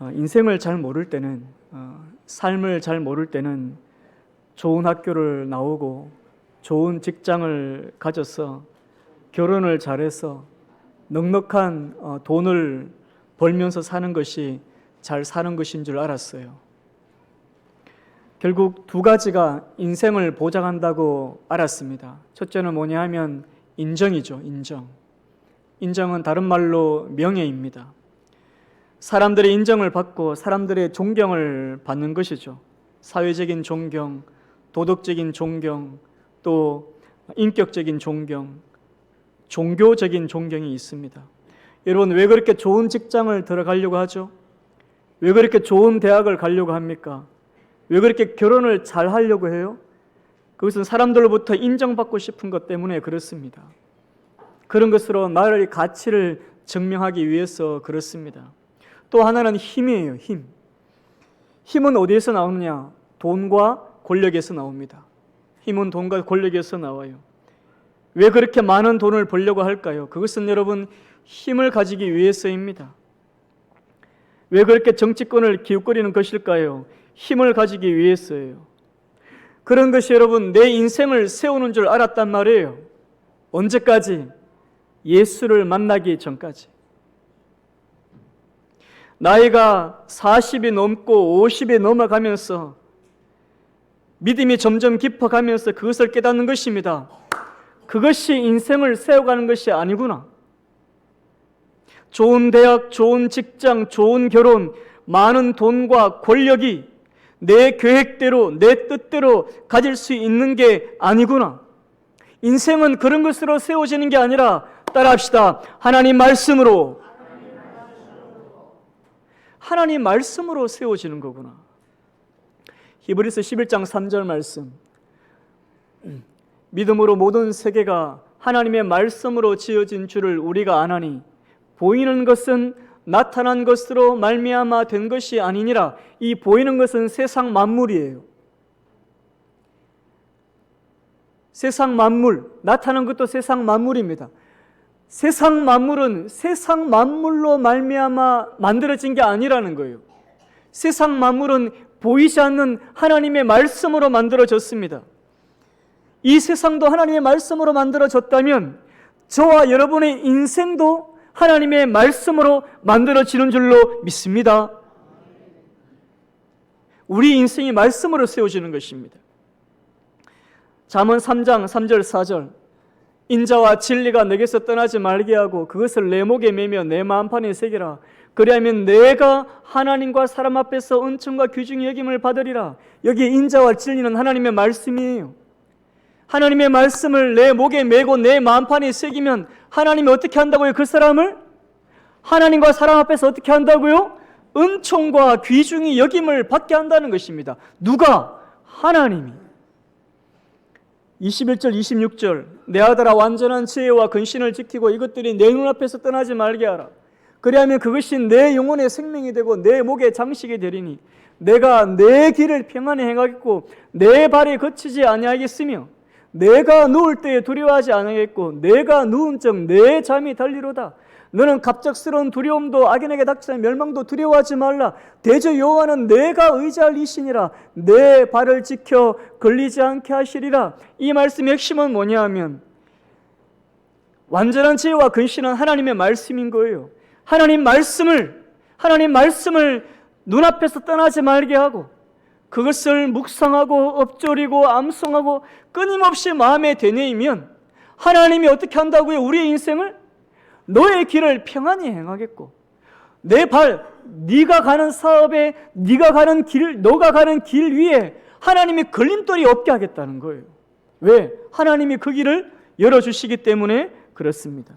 인생을 잘 모를 때는, 삶을 잘 모를 때는 좋은 학교를 나오고 좋은 직장을 가져서 결혼을 잘해서 넉넉한 돈을 벌면서 사는 것이 잘 사는 것인 줄 알았어요. 결국 두 가지가 인생을 보장한다고 알았습니다. 첫째는 뭐냐 하면 인정이죠. 인정은 다른 말로 명예입니다. 사람들의 인정을 받고 사람들의 존경을 받는 것이죠. 사회적인 존경, 도덕적인 존경, 또 인격적인 존경, 종교적인 존경이 있습니다. 여러분, 왜 그렇게 좋은 직장을 들어가려고 하죠? 왜 그렇게 좋은 대학을 가려고 합니까? 왜 그렇게 결혼을 잘 하려고 해요? 그것은 사람들로부터 인정받고 싶은 것 때문에 그렇습니다. 그런 것으로 나의 가치를 증명하기 위해서 그렇습니다. 또 하나는 힘이에요. 힘은 어디에서 나오느냐? 돈과 권력에서 나옵니다. 힘은 돈과 권력에서 나와요. 왜 그렇게 많은 돈을 벌려고 할까요? 그것은 여러분 힘을 가지기 위해서입니다. 왜 그렇게 정치권을 기웃거리는 것일까요? 힘을 가지기 위해서예요. 그런 것이 여러분 내 인생을 세우는 줄 알았단 말이에요. 언제까지? 예수를 만나기 전까지. 나이가 40이 넘고 50이 넘어가면서 믿음이 점점 깊어가면서 그것을 깨닫는 것입니다. 그것이 인생을 세워가는 것이 아니구나. 좋은 대학, 좋은 직장, 좋은 결혼, 많은 돈과 권력이 내 계획대로, 내 뜻대로 가질 수 있는 게 아니구나. 인생은 그런 것으로 세워지는 게 아니라 따라합시다. 하나님 말씀으로 세워지는 거구나. 히브리서 11장 3절 말씀. 믿음으로 모든 세계가 하나님의 말씀으로 지어진 줄을 우리가 아나니 보이는 것은 나타난 것으로 말미암아 된 것이 아니니라. 이 보이는 것은 세상 만물이에요. 세상 만물, 나타난 것도 세상 만물입니다. 세상 만물은 세상 만물로 말미암아 만들어진 게 아니라는 거예요. 세상 만물은 보이지 않는 하나님의 말씀으로 만들어졌습니다. 이 세상도 하나님의 말씀으로 만들어졌다면 저와 여러분의 인생도 하나님의 말씀으로 만들어지는 줄로 믿습니다. 우리 인생이 말씀으로 세워지는 것입니다. 잠언 3장 3절 4절. 인자와 진리가 내게서 떠나지 말게 하고 그것을 내 목에 매며 내 마음판에 새기라. 그리하면 내가 하나님과 사람 앞에서 은총과 귀중히 여김을 받으리라. 여기 인자와 진리는 하나님의 말씀이에요. 하나님의 말씀을 내 목에 매고 내 마음판에 새기면 하나님이 어떻게 한다고요? 그 사람을 하나님과 사람 앞에서 어떻게 한다고요? 은총과 귀중히 여김을 받게 한다는 것입니다. 누가? 하나님이. 21절 26절. 내 아들아 완전한 지혜와 근신을 지키고 이것들이 내 눈앞에서 떠나지 말게 하라. 그리하면 그것이 내 영혼의 생명이 되고 내 목의 장식이 되리니 내가 내 길을 평안히 행하겠고 내 발이 거치지 아니하겠으며 내가 누울 때에 두려워하지 않겠고 내가 누운 적 내 잠이 달리로다. 너는 갑작스러운 두려움도 악인에게 닥치는 멸망도 두려워하지 말라. 대저 여호와는 내가 의지할 이시니라. 내 발을 지켜 걸리지 않게 하시리라. 이 말씀의 핵심은 뭐냐 하면 완전한 지혜와 근신은 하나님의 말씀인 거예요. 하나님 말씀을 눈앞에서 떠나지 말게 하고 그것을 묵상하고 엎조리고 암송하고 끊임없이 마음에 되뇌이면 하나님이 어떻게 한다고요? 우리의 인생을 너의 길을 평안히 행하겠고 내 발, 네가 가는 사업에 네가 가는 길, 너가 가는 길 위에 하나님이 걸림돌이 없게 하겠다는 거예요. 왜? 하나님이 그 길을 열어주시기 때문에 그렇습니다.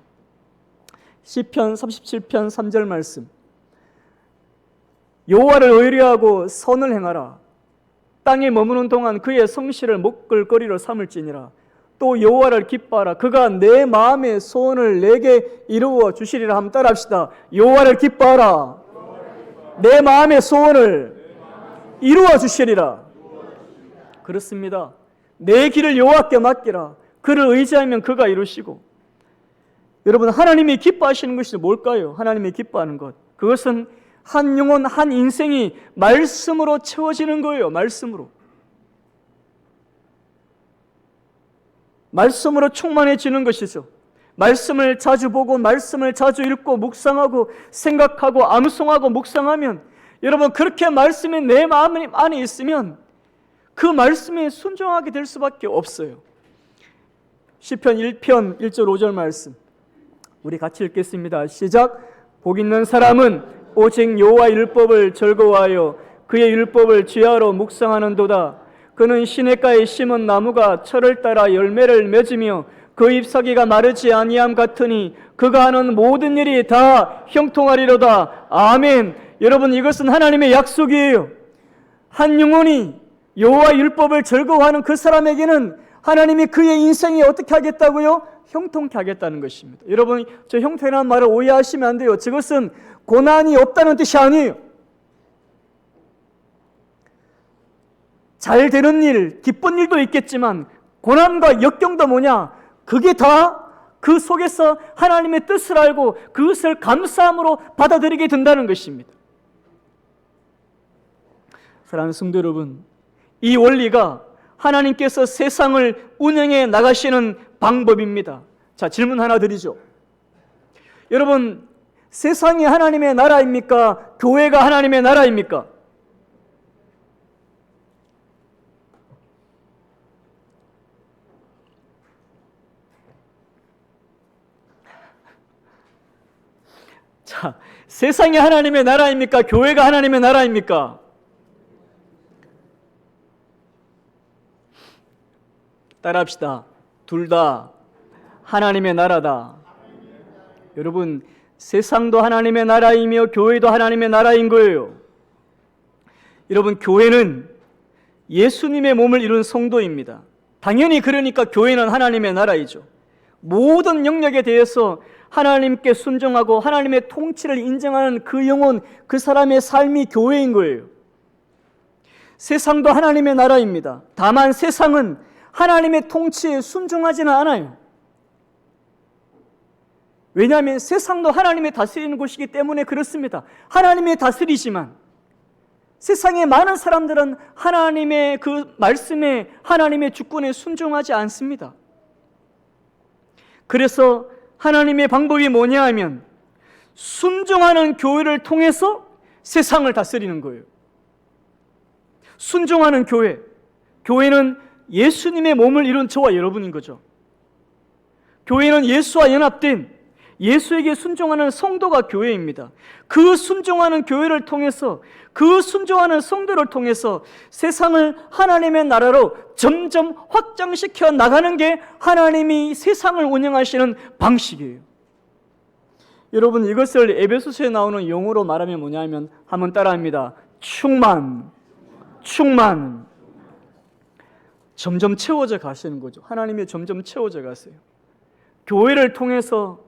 시편 37편 3절 말씀. 여호와를 의뢰하고 선을 행하라. 땅에 머무는 동안 그의 성실을 목걸거리로 삼을지니라. 또 여호와를 기뻐하라. 그가 내 마음의 소원을 내게 이루어 주시리라. 한번 따라합시다. 여호와를 기뻐하라. 내 마음의 소원을 이루어 주시리라. 그렇습니다. 내 길을 여호와께 맡기라. 그를 의지하면 그가 이루시고. 여러분, 하나님이 기뻐하시는 것이 뭘까요? 하나님이 기뻐하는 것, 그것은 한 영혼, 한 인생이 말씀으로 채워지는 거예요. 말씀으로. 말씀으로 충만해지는 것이죠. 말씀을 자주 보고 말씀을 자주 읽고 묵상하고 생각하고 암송하고 묵상하면 여러분 그렇게 말씀이 내 마음 안에 있으면 그 말씀에 순종하게 될 수밖에 없어요. 시편 1편 1절 5절 말씀 우리 같이 읽겠습니다. 시작. 복 있는 사람은 오직 여호와의 율법을 즐거워하여 그의 율법을 지하로 묵상하는도다. 그는 시냇가에 심은 나무가 철을 따라 열매를 맺으며 그 잎사귀가 마르지 아니함 같으니 그가 하는 모든 일이 다 형통하리로다. 아멘. 여러분 이것은 하나님의 약속이에요. 한 영혼이 여호와 율법을 즐거워하는 그 사람에게는 하나님이 그의 인생이 어떻게 하겠다고요? 형통케 하겠다는 것입니다. 여러분 저 형통이라는 말을 오해하시면 안 돼요. 그것은 고난이 없다는 뜻이 아니에요. 잘 되는 일, 기쁜 일도 있겠지만 고난과 역경도 뭐냐? 그게 다 그 속에서 하나님의 뜻을 알고 그것을 감사함으로 받아들이게 된다는 것입니다. 사랑하는 성도 여러분, 이 원리가 하나님께서 세상을 운영해 나가시는 방법입니다. 자, 질문 하나 드리죠. 여러분, 세상이 하나님의 나라입니까? 교회가 하나님의 나라입니까? 자, 세상이 하나님의 나라입니까? 교회가 하나님의 나라입니까? 따라합시다. 둘 다 하나님의 나라다. 여러분, 세상도 하나님의 나라이며 교회도 하나님의 나라인 거예요. 여러분, 교회는 예수님의 몸을 이룬 성도입니다. 당연히 그러니까 교회는 하나님의 나라이죠. 모든 영역에 대해서 하나님께 순종하고 하나님의 통치를 인정하는 그 영혼, 그 사람의 삶이 교회인 거예요. 세상도 하나님의 나라입니다. 다만 세상은 하나님의 통치에 순종하지는 않아요. 왜냐하면 세상도 하나님의 다스리는 곳이기 때문에 그렇습니다. 하나님의 다스리지만 세상의 많은 사람들은 하나님의 그 말씀에, 하나님의 주권에 순종하지 않습니다. 그래서 하나님의 방법이 뭐냐 하면 순종하는 교회를 통해서 세상을 다스리는 거예요. 순종하는 교회. 교회는 예수님의 몸을 이룬 저와 여러분인 거죠. 교회는 예수와 연합된 예수에게 순종하는 성도가 교회입니다. 그 순종하는 교회를 통해서, 그 순종하는 성도를 통해서 세상을 하나님의 나라로 점점 확장시켜 나가는 게 하나님이 세상을 운영하시는 방식이에요. 여러분, 이것을 에베소서에 나오는 용어로 말하면 뭐냐면 한번 따라합니다. 충만. 점점 채워져 가시는 거죠. 하나님이 점점 채워져 가세요. 교회를 통해서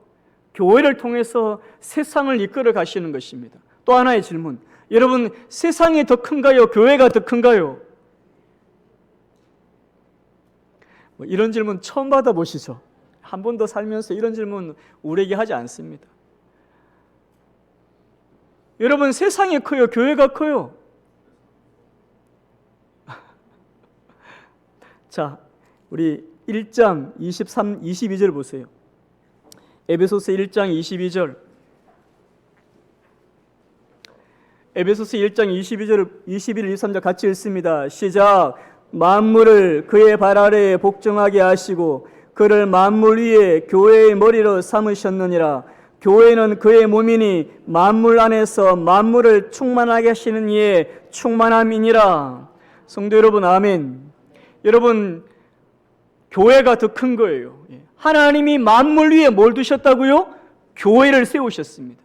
세상을 이끌어 가시는 것입니다. 또 하나의 질문. 여러분, 세상이 더 큰가요? 교회가 더 큰가요? 이런 질문 처음 받아보시죠? 한 번도 살면서 이런 질문 우리에게 하지 않습니다. 여러분, 세상이 커요? 교회가 커요? 자, 우리 1장 23, 22절 보세요. 에베소서 1장 22절. 에베소서 1장 22절, 21, 23절 같이 읽습니다. 시작. 만물을 그의 발 아래에 복종하게 하시고 그를 만물 위에 교회의 머리로 삼으셨느니라. 교회는 그의 몸이니 만물 안에서 만물을 충만하게 하시는 이의 충만함이니라. 성도 여러분, 아멘. 여러분, 교회가 더 큰 거예요. 하나님이 만물 위에 뭘 두셨다고요? 교회를 세우셨습니다.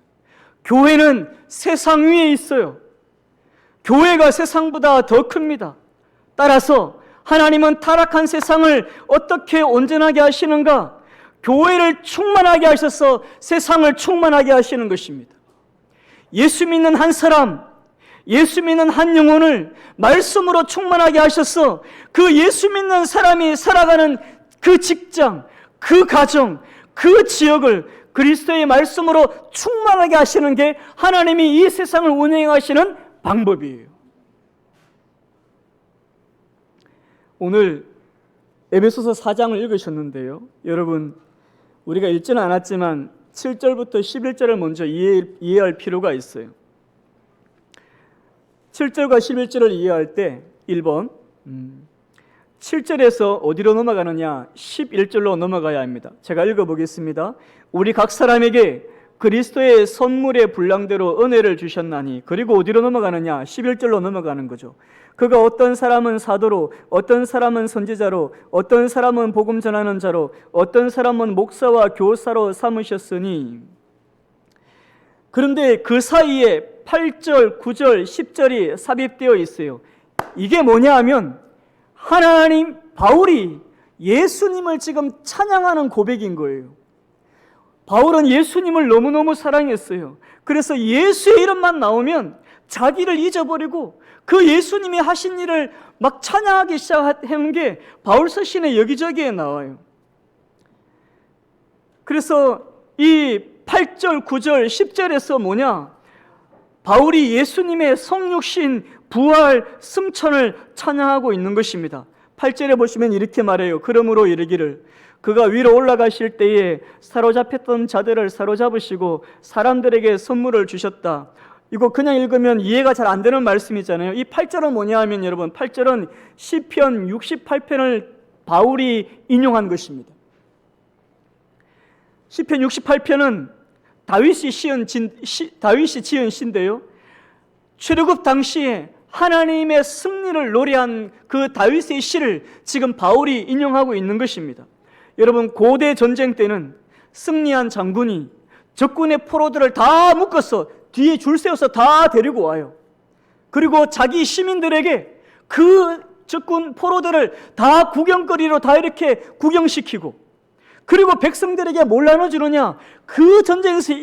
교회는 세상 위에 있어요. 교회가 세상보다 더 큽니다. 따라서 하나님은 타락한 세상을 어떻게 온전하게 하시는가? 교회를 충만하게 하셔서 세상을 충만하게 하시는 것입니다. 예수 믿는 한 사람, 예수 믿는 한 영혼을 말씀으로 충만하게 하셔서 그 예수 믿는 사람이 살아가는 그 직장, 그 가정, 그 지역을, 그리스도의 말씀으로 충만하게 하시는 게 하나님이 이 세상을 운행하시는 방법이에요. 오늘 에베소서 4장을 읽으셨는데요, 여러분, 우리가 읽지는 않았지만 7절부터 11절을 먼저 이해할 필요가 있어요. 7절과 11절을 이해할 때 1번 7절에서 어디로 넘어가느냐? 11절로 넘어가야 합니다. 제가 읽어보겠습니다. 우리 각 사람에게 그리스도의 선물의 분량대로 은혜를 주셨나니. 그리고 어디로 넘어가느냐? 11절로 넘어가는 거죠. 그가 어떤 사람은 사도로, 어떤 사람은 선지자로, 어떤 사람은 복음 전하는 자로, 어떤 사람은 목사와 교사로 삼으셨으니. 그런데 그 사이에 8절, 9절, 10절이 삽입되어 있어요. 이게 뭐냐 하면 하나님, 바울이 예수님을 지금 찬양하는 고백인 거예요. 바울은 예수님을 너무너무 사랑했어요. 그래서 예수의 이름만 나오면 자기를 잊어버리고 그 예수님이 하신 일을 막 찬양하기 시작하는 게 바울 서신의 여기저기에 나와요. 그래서 이 8절, 9절, 10절에서 뭐냐? 바울이 예수님의 성육신, 부활, 승천을 찬양하고 있는 것입니다. 8절에 보시면 이렇게 말해요. 그러므로 이르기를 그가 위로 올라가실 때에 사로잡혔던 자들을 사로잡으시고 사람들에게 선물을 주셨다. 이거 그냥 읽으면 이해가 잘 안 되는 말씀이잖아요. 이 8절은 뭐냐 하면 여러분, 8절은 시편 68편을 바울이 인용한 것입니다. 시편 68편은 다윗이 지은 시인데요, 출애굽 당시에 하나님의 승리를 노래한 그 다윗의 시를 지금 바울이 인용하고 있는 것입니다. 여러분, 고대 전쟁 때는 승리한 장군이 적군의 포로들을 다 묶어서 뒤에 줄 세워서 다 데리고 와요. 그리고 자기 시민들에게 그 적군 포로들을 다 구경거리로 다 이렇게 구경시키고, 그리고 백성들에게 뭘 나눠주느냐? 그 전쟁에서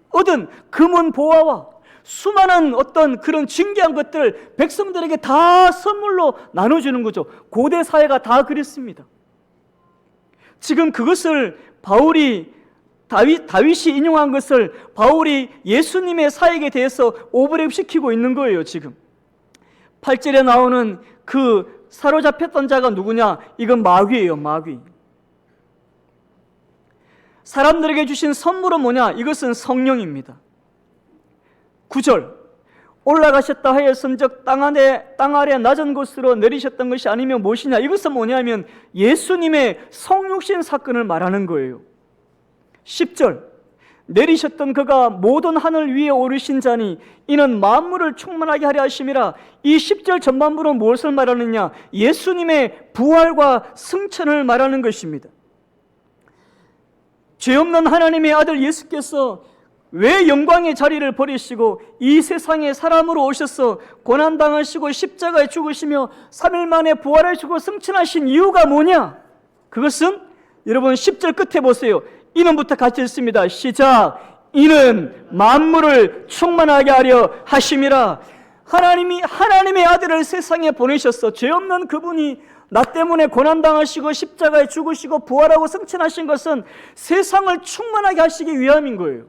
얻은 금은 보화와 수많은 어떤 그런 진귀한 것들 백성들에게 다 선물로 나눠주는 거죠. 고대 사회가 다 그랬습니다. 지금 그것을 다윗이 인용한 것을 바울이 예수님의 사역에 대해서 오버랩시키고 있는 거예요. 지금 8절에 나오는 그 사로잡혔던 자가 누구냐? 이건 마귀예요. 마귀. 사람들에게 주신 선물은 뭐냐? 이것은 성령입니다. 9절, 올라가셨다 하였은즉 땅 아래 낮은 곳으로 내리셨던 것이 아니면 무엇이냐? 이것은 뭐냐면 예수님의 성육신 사건을 말하는 거예요. 10절, 내리셨던 그가 모든 하늘 위에 오르신 자니 이는 만물을 충만하게 하려 하심이라. 이 10절 전반부는 무엇을 말하느냐? 예수님의 부활과 승천을 말하는 것입니다. 죄 없는 하나님의 아들 예수께서 왜 영광의 자리를 버리시고 이 세상에 사람으로 오셔서 고난당하시고 십자가에 죽으시며 3일 만에 부활하시고 승천하신 이유가 뭐냐? 그것은 여러분 10절 끝에 보세요. 이는부터 같이 읽습니다. 시작. 이는 만물을 충만하게 하려 하심이라. 하나님의 아들을 세상에 보내셨어. 죄 없는 그분이 나 때문에 고난당하시고 십자가에 죽으시고 부활하고 승천하신 것은 세상을 충만하게 하시기 위함인 거예요.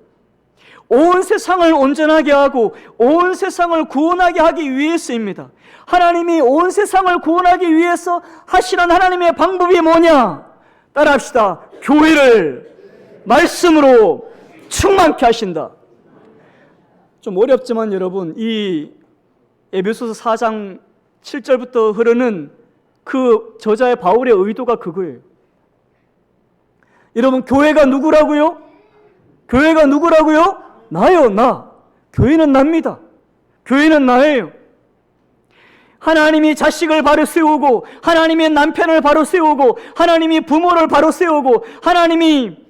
온 세상을 온전하게 하고 온 세상을 구원하게 하기 위해서입니다. 하나님이 온 세상을 구원하기 위해서 하시는 하나님의 방법이 뭐냐? 따라합시다. 교회를 말씀으로 충만케 하신다. 좀 어렵지만 여러분, 이 에베소서 4장 7절부터 흐르는 그 저자의 바울의 의도가 그거예요. 여러분, 교회가 누구라고요? 교회가 누구라고요? 나요, 나. 교회는 납니다. 교회는 나예요. 하나님이 자식을 바로 세우고, 하나님의 남편을 바로 세우고, 하나님이 부모를 바로 세우고, 하나님이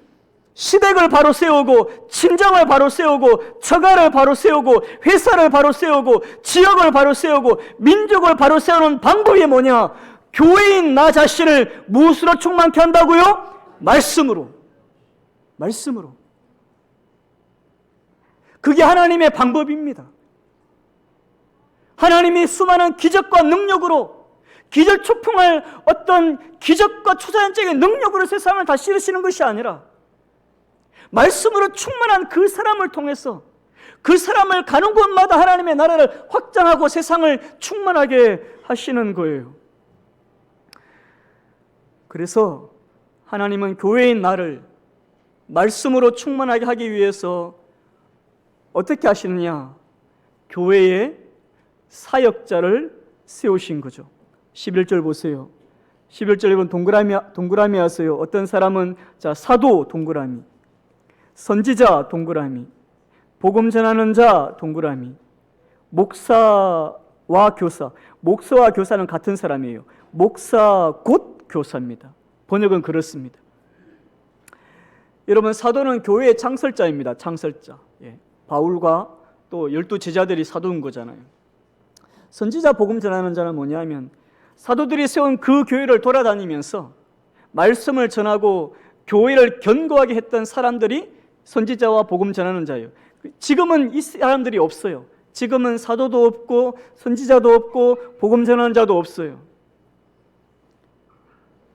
시댁을 바로 세우고, 친정을 바로 세우고, 처가를 바로 세우고, 회사를 바로 세우고, 지역을 바로 세우고, 민족을 바로 세우는 방법이 뭐냐? 교회인 나 자신을 무엇으로 충만케 한다고요? 말씀으로. 말씀으로. 그게 하나님의 방법입니다. 하나님이 수많은 기적과 능력으로, 기적초풍을 어떤 기적과 초자연적인 능력으로 세상을 다스리시는 것이 아니라 말씀으로 충만한 그 사람을 통해서 그 사람을 가는 곳마다 하나님의 나라를 확장하고 세상을 충만하게 하시는 거예요. 그래서 하나님은 교회인 나를 말씀으로 충만하게 하기 위해서 어떻게 하시느냐? 교회에 사역자를 세우신 거죠. 11절 보세요. 11절 여러분 동그라미 하세요. 어떤 사람은 사도 동그라미, 선지자 동그라미, 복음 전하는 자 동그라미, 목사와 교사. 목사와 교사는 같은 사람이에요. 목사 곧 교사입니다. 번역은 그렇습니다. 여러분, 사도는 교회의 창설자입니다. 창설자. 바울과 또 12 제자들이 사도인 거잖아요. 선지자 복음 전하는 자는 뭐냐면 사도들이 세운 그 교회를 돌아다니면서 말씀을 전하고 교회를 견고하게 했던 사람들이 선지자와 복음 전하는 자예요. 지금은 이 사람들이 없어요. 지금은 사도도 없고 선지자도 없고 복음 전하는 자도 없어요.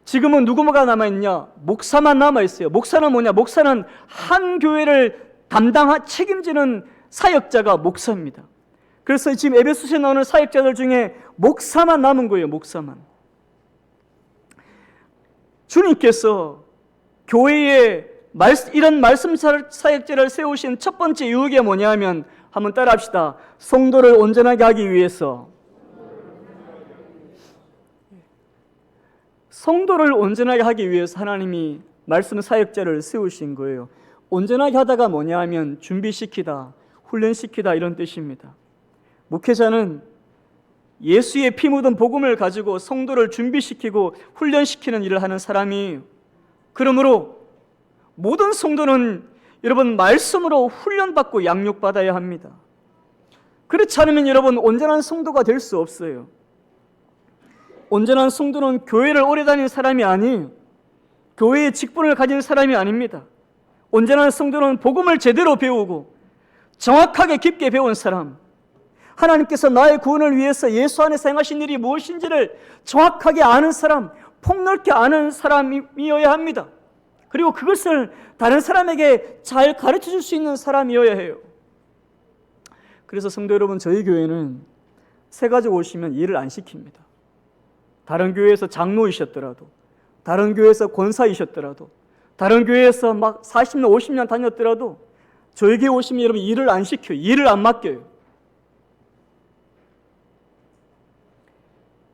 지금은 누구가 남아있냐? 목사만 남아있어요. 목사는 뭐냐? 목사는 한 교회를 책임지는 사역자가 목사입니다. 그래서 지금 에베소서에 나오는 사역자들 중에 목사만 남은 거예요. 목사만. 주님께서 교회에 이런 말씀 사역자를 세우신 첫 번째 유혹이 뭐냐면 한번 따라합시다. 성도를 온전하게 하기 위해서. 성도를 온전하게 하기 위해서 하나님이 말씀 사역자를 세우신 거예요. 온전하게 하다가 뭐냐 하면 준비시키다, 훈련시키다 이런 뜻입니다. 목회자는 예수의 피 묻은 복음을 가지고 성도를 준비시키고 훈련시키는 일을 하는 사람이에요. 그러므로 모든 성도는 여러분 말씀으로 훈련받고 양육받아야 합니다. 그렇지 않으면 여러분 온전한 성도가 될 수 없어요. 온전한 성도는 교회를 오래 다닌 사람이 아니에요. 교회의 직분을 가진 사람이 아닙니다. 온전한 성도는 복음을 제대로 배우고 정확하게 깊게 배운 사람, 하나님께서 나의 구원을 위해서 예수 안에서 행하신 일이 무엇인지를 정확하게 아는 사람, 폭넓게 아는 사람이어야 합니다. 그리고 그것을 다른 사람에게 잘 가르쳐 줄 수 있는 사람이어야 해요. 그래서 성도 여러분, 저희 교회는 새 가지고 오시면 일을 안 시킵니다. 다른 교회에서 장로이셨더라도, 다른 교회에서 권사이셨더라도, 다른 교회에서 막 40년, 50년 다녔더라도 저희 교회 오시면 여러분 일을 안 시켜요. 일을 안 맡겨요.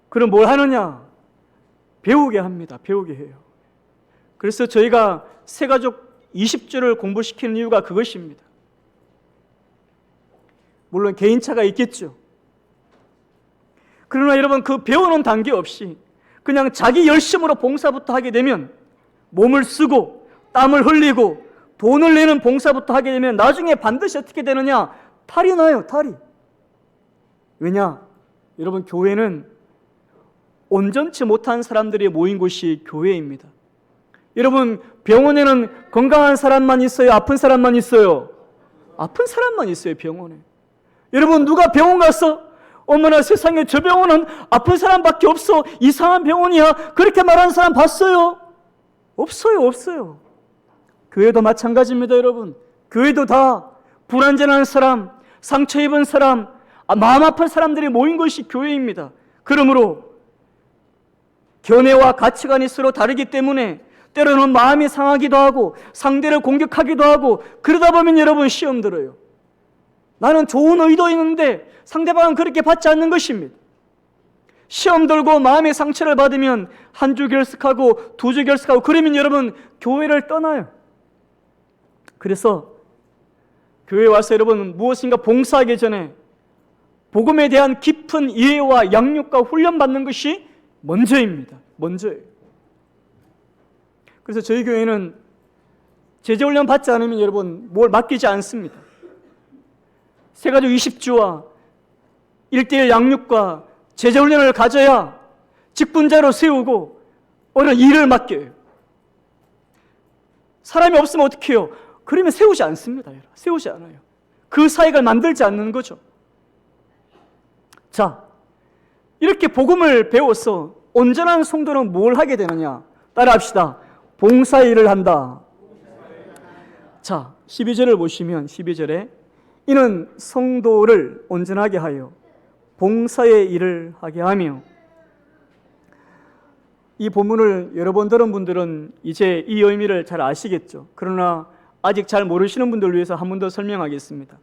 그럼 뭘 하느냐? 배우게 합니다. 배우게 해요. 그래서 저희가 새가족 20주를 공부시키는 이유가 그것입니다. 물론 개인차가 있겠죠. 그러나 여러분 그 배우는 단계 없이 그냥 자기 열심으로 봉사부터 하게 되면 몸을 쓰고 땀을 흘리고 돈을 내는 봉사부터 하게 되면 나중에 반드시 어떻게 되느냐? 탈이 나요. 탈이. 왜냐? 여러분 교회는 온전치 못한 사람들이 모인 곳이 교회입니다. 여러분 병원에는 건강한 사람만 있어요? 아픈 사람만 있어요? 아픈 사람만 있어요. 병원에. 여러분 누가 병원 가서 어머나 세상에 저 병원은 아픈 사람밖에 없어, 이상한 병원이야, 그렇게 말하는 사람 봤어요? 없어요. 없어요. 교회도 마찬가지입니다. 여러분 교회도 다 불안전한 사람, 상처 입은 사람, 마음 아픈 사람들이 모인 것이 교회입니다. 그러므로 견해와 가치관이 서로 다르기 때문에 때로는 마음이 상하기도 하고 상대를 공격하기도 하고 그러다 보면 여러분 시험 들어요. 나는 좋은 의도 있는데 상대방은 그렇게 받지 않는 것입니다. 시험 들고 마음의 상처를 받으면 한 주 결석하고 두 주 결석하고 그러면 여러분 교회를 떠나요. 그래서 교회에 와서 여러분 무엇인가 봉사하기 전에 복음에 대한 깊은 이해와 양육과 훈련받는 것이 먼저입니다. 먼저예요. 그래서 저희 교회는 제자훈련 받지 않으면 여러분 뭘 맡기지 않습니다. 새가족 20주와 1:1 양육과 제자훈련을 가져야 직분자로 세우고 어느 일을 맡겨요. 사람이 없으면 어떻게 해요? 그러면 세우지 않습니다. 세우지 않아요. 그 사역을 만들지 않는 거죠. 자, 이렇게 복음을 배워서 온전한 성도는 뭘 하게 되느냐? 따라합시다. 봉사 일을 한다. 자, 12절을 보시면 12절에 이는 성도를 온전하게 하여 봉사의 일을 하게 하며, 이 본문을 여러 번 들은 분들은 이제 이 의미를 잘 아시겠죠. 그러나 아직 잘 모르시는 분들을 위해서 한 번 더 설명하겠습니다.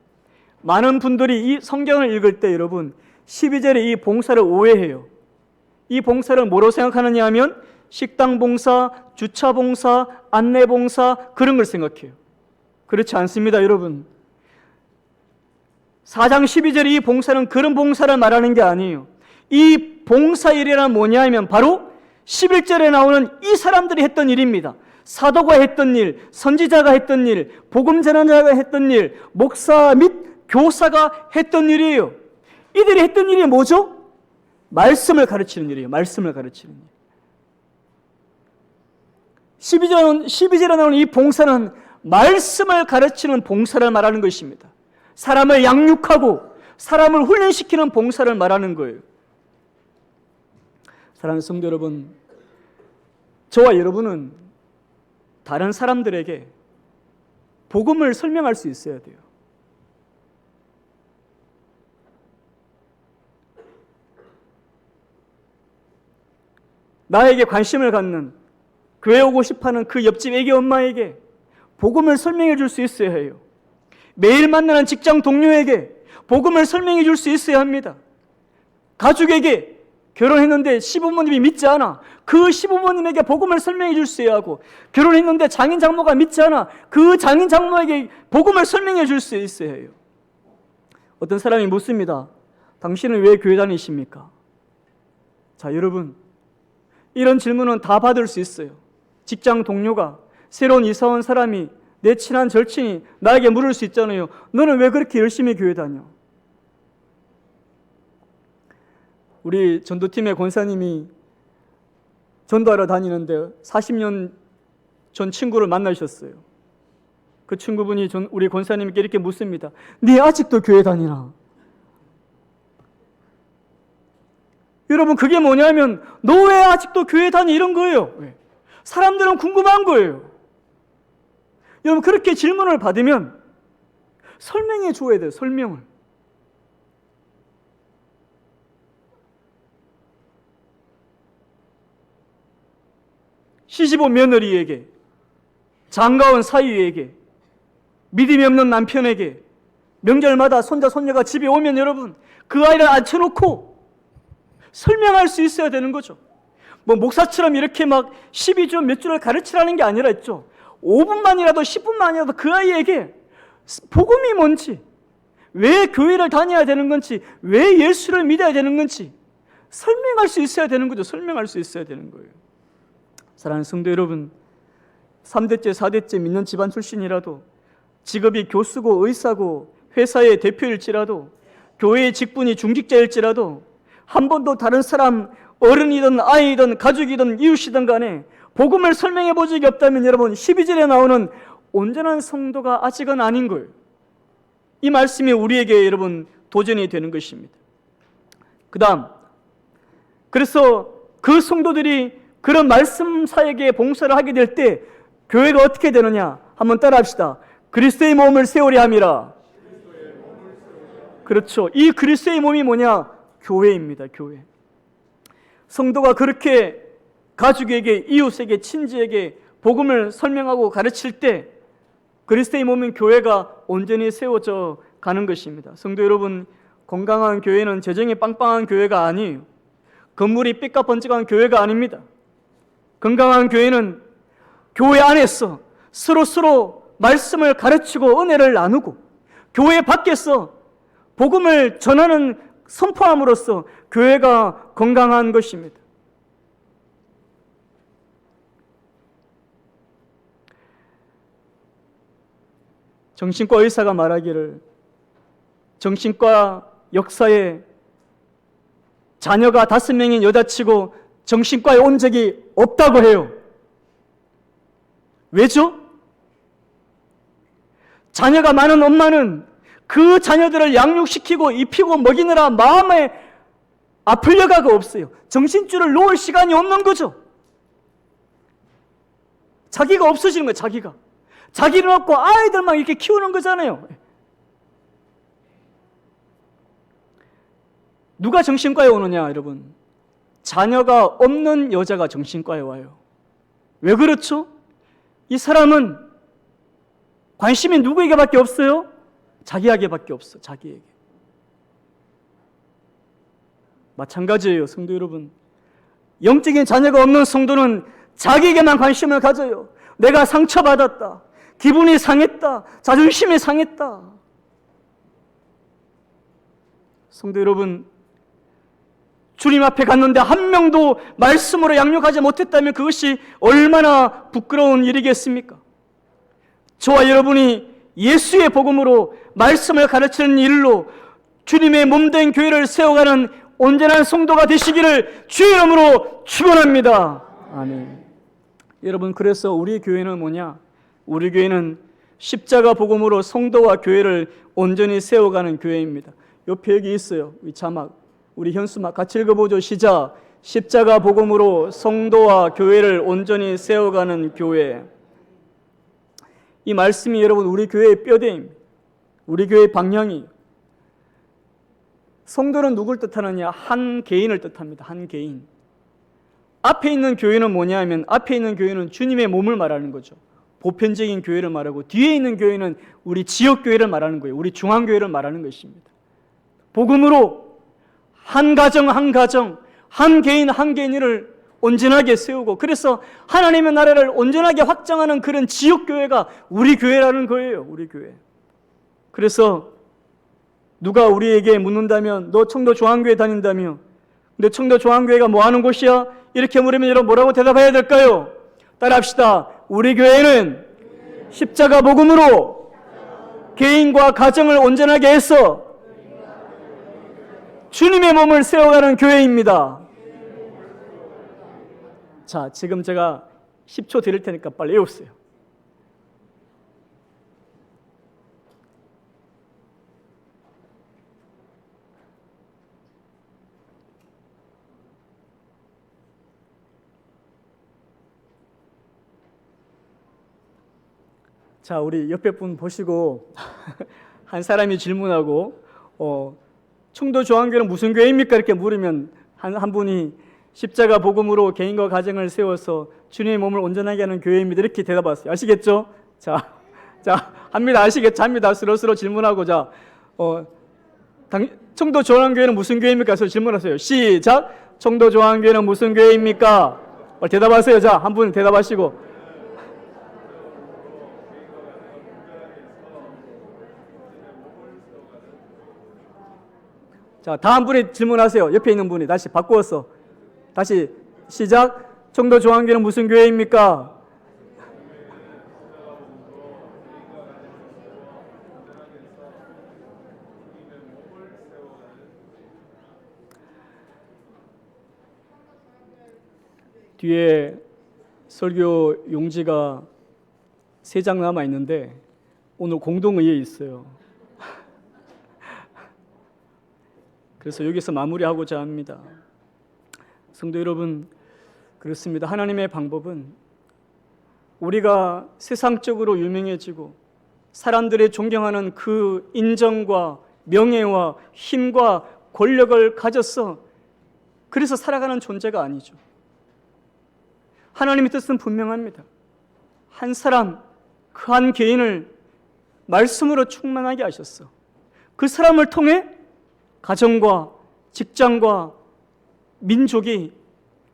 많은 분들이 이 성경을 읽을 때 여러분 12절에 이 봉사를 오해해요. 이 봉사를 뭐로 생각하느냐 하면 식당 봉사, 주차 봉사, 안내 봉사, 그런 걸 생각해요. 그렇지 않습니다, 여러분. 4장 12절의 이 봉사는 그런 봉사를 말하는 게 아니에요. 이 봉사일이란 뭐냐 하면 바로 11절에 나오는 이 사람들이 했던 일입니다. 사도가 했던 일, 선지자가 했던 일, 복음 전환자가 했던 일, 목사 및 교사가 했던 일이에요. 이들이 했던 일이 뭐죠? 말씀을 가르치는 일이에요. 말씀을 가르치는 일. 12절에 나오는 이 봉사는 말씀을 가르치는 봉사를 말하는 것입니다. 사람을 양육하고 사람을 훈련시키는 봉사를 말하는 거예요. 사랑하는 성도 여러분, 저와 여러분은 다른 사람들에게 복음을 설명할 수 있어야 돼요. 나에게 관심을 갖는, 교회 오고 싶어하는 그 옆집 애기 엄마에게 복음을 설명해 줄 수 있어야 해요. 매일 만나는 직장 동료에게 복음을 설명해 줄 수 있어야 합니다. 가족에게 결혼했는데 시부모님이 믿지 않아, 그 시부모님에게 복음을 설명해 줄 수 있어야 하고, 결혼했는데 장인 장모가 믿지 않아, 그 장인 장모에게 복음을 설명해 줄 수 있어야 해요. 어떤 사람이 묻습니다. 당신은 왜 교회 다니십니까? 자, 여러분, 이런 질문은 다 받을 수 있어요. 직장 동료가, 새로운 이사 온 사람이, 내 친한 절친이 나에게 물을 수 있잖아요. 너는 왜 그렇게 열심히 교회 다녀? 우리 전도팀의 권사님이 전도하러 다니는데 40년 전 친구를 만나셨어요. 그 친구분이 우리 권사님께 이렇게 묻습니다. 네 아직도 교회 다니나? 여러분, 그게 뭐냐면 너 왜 아직도 교회 다니? 이런 거예요. 왜? 사람들은 궁금한 거예요. 여러분, 그렇게 질문을 받으면 설명해 줘야 돼요. 설명을. 시집온 며느리에게, 장가온 사위에게, 믿음이 없는 남편에게 명절마다 손자 손녀가 집에 오면 여러분 그 아이를 앉혀놓고 설명할 수 있어야 되는 거죠. 뭐 목사처럼 이렇게 막 12주 몇 주를 가르치라는 게 아니라 했죠. 5분만이라도 10분만이라도 그 아이에게 복음이 뭔지, 왜 교회를 다녀야 되는 건지, 왜 예수를 믿어야 되는 건지 설명할 수 있어야 되는 거죠. 설명할 수 있어야 되는 거예요. 사랑하는 성도 여러분, 3대째 4대째 믿는 집안 출신이라도, 직업이 교수고 의사고 회사의 대표일지라도, 교회의 직분이 중직자일지라도 한 번도 다른 사람, 어른이든 아이든 가족이든 이웃이든 간에 복음을 설명해 본 적이 없다면 여러분 12절에 나오는 온전한 성도가 아직은 아닌 거예요. 이 말씀이 우리에게 여러분 도전이 되는 것입니다. 그 다음, 그래서 그 성도들이 그런 말씀사에게 봉사를 하게 될 때 교회가 어떻게 되느냐? 한번 따라 합시다. 그리스도의 몸을 세우려 함이라. 그렇죠. 이 그리스도의 몸이 뭐냐? 교회입니다. 교회. 성도가 그렇게 가족에게, 이웃에게, 친지에게 복음을 설명하고 가르칠 때 그리스도의 몸인 교회가 온전히 세워져 가는 것입니다. 성도 여러분, 건강한 교회는 재정이 빵빵한 교회가 아니에요. 건물이 삐까번쩍한 교회가 아닙니다. 건강한 교회는 교회 안에서 서로 말씀을 가르치고 은혜를 나누고 교회 밖에서 복음을 전하는 선포함으로써 교회가 건강한 것입니다. 정신과 의사가 말하기를 정신과 역사에 자녀가 5명인 여자치고 정신과에 온 적이 없다고 해요. 왜죠? 자녀가 많은 엄마는 그 자녀들을 양육시키고 입히고 먹이느라 마음에 아플 여가가 없어요. 정신줄을 놓을 시간이 없는 거죠. 자기가 없어지는 거예요. 자기를 놓고 아이들만 이렇게 키우는 거잖아요. 누가 정신과에 오느냐, 여러분? 자녀가 없는 여자가 정신과에 와요. 왜 그렇죠? 이 사람은 관심이 누구에게밖에 없어요? 자기에게밖에 없어, 자기에게. 마찬가지예요, 성도 여러분. 영적인 자녀가 없는 성도는 자기에게만 관심을 가져요. 내가 상처받았다, 기분이 상했다, 자존심이 상했다. 성도 여러분, 주님 앞에 갔는데 한 명도 말씀으로 양육하지 못했다면 그것이 얼마나 부끄러운 일이겠습니까? 저와 여러분이 예수의 복음으로 말씀을 가르치는 일로 주님의 몸된 교회를 세워가는 온전한 성도가 되시기를 주의 이름으로 축원합니다. 아멘. 여러분, 그래서 우리 교회는 뭐냐? 우리 교회는 십자가 복음으로 성도와 교회를 온전히 세워가는 교회입니다. 옆에 여기 있어요. 이 자막, 우리 현수막 같이 읽어보죠. 시작. 십자가 복음으로 성도와 교회를 온전히 세워가는 교회. 이 말씀이 여러분 우리 교회의 뼈대입니다. 우리 교회의 방향이. 성도는 누굴 뜻하느냐? 한 개인을 뜻합니다. 한 개인. 앞에 있는 교회는 뭐냐 하면 앞에 있는 교회는 주님의 몸을 말하는 거죠. 보편적인 교회를 말하고 뒤에 있는 교회는 우리 지역교회를 말하는 거예요. 우리 중앙교회를 말하는 것입니다. 복음으로 한 가정 한 가정, 한 개인 한 개인을 온전하게 세우고, 그래서 하나님의 나라를 온전하게 확장하는 그런 지역교회가 우리 교회라는 거예요. 우리 교회. 그래서 누가 우리에게 묻는다면 너 청도 중앙교회 다닌다며, 근데 청도 중앙교회가 뭐 하는 곳이야? 이렇게 물으면 여러분 뭐라고 대답해야 될까요? 따라합시다. 우리 교회는 십자가 복음으로 개인과 가정을 온전하게 해서 주님의 몸을 세워가는 교회입니다. 자, 지금 제가 10초 드릴 테니까 빨리 외우세요. 자, 우리 옆에 분 보시고 한 사람이 질문하고 청도 중앙교회는 무슨 교회입니까? 이렇게 물으면 한 분이 십자가 복음으로 개인과 가정을 세워서 주님의 몸을 온전하게 하는 교회입니다. 이렇게 대답하세요. 아시겠죠? 자, 합니다. 아시겠죠? 합니다. 서로 질문하고, 자, 청도 중앙교회는 무슨 교회입니까? 그래서 질문하세요. 시작. 청도 중앙교회는 무슨 교회입니까? 대답하세요. 자, 한 분 대답하시고. 자, 다음 분이 질문하세요. 옆에 있는 분이 다시 바꾸어서. 다시 시작. 청도 중앙교회는 무슨 교회입니까? 뒤에 설교 용지가 3장 남아 있는데 오늘 공동의회에 있어요. 그래서 여기서 마무리하고자 합니다. 성도 여러분, 그렇습니다. 하나님의 방법은 우리가 세상적으로 유명해지고 사람들이 존경하는 그 인정과 명예와 힘과 권력을 가져서 그래서 살아가는 존재가 아니죠. 하나님의 뜻은 분명합니다. 한 사람, 그 한 개인을 말씀으로 충만하게 하셨어. 그 사람을 통해 가정과 직장과 민족이,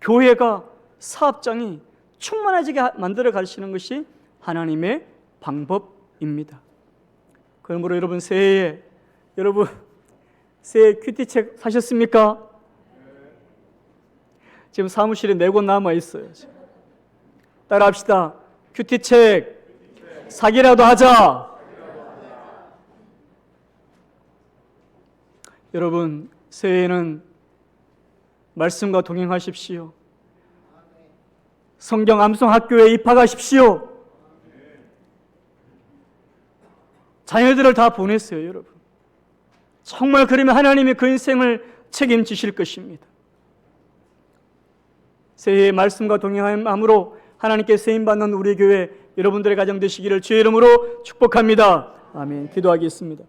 교회가, 사업장이 충만해지게 만들어 가시는 것이 하나님의 방법입니다. 그러므로 여러분 새해 큐티책 사셨습니까? 지금 사무실에 4권 남아 있어요. 따라합시다. 큐티책 사기라도 하자. 여러분 새해에는 말씀과 동행하십시오. 성경 암송 학교에 입학하십시오. 자녀들을 다 보냈어요, 여러분. 정말 그러면 하나님이 그 인생을 책임지실 것입니다. 새해의 말씀과 동행함으로 하나님께 쓰임받는 우리 교회 여러분들의 가정 되시기를 주의 이름으로 축복합니다. 아멘. 기도하겠습니다.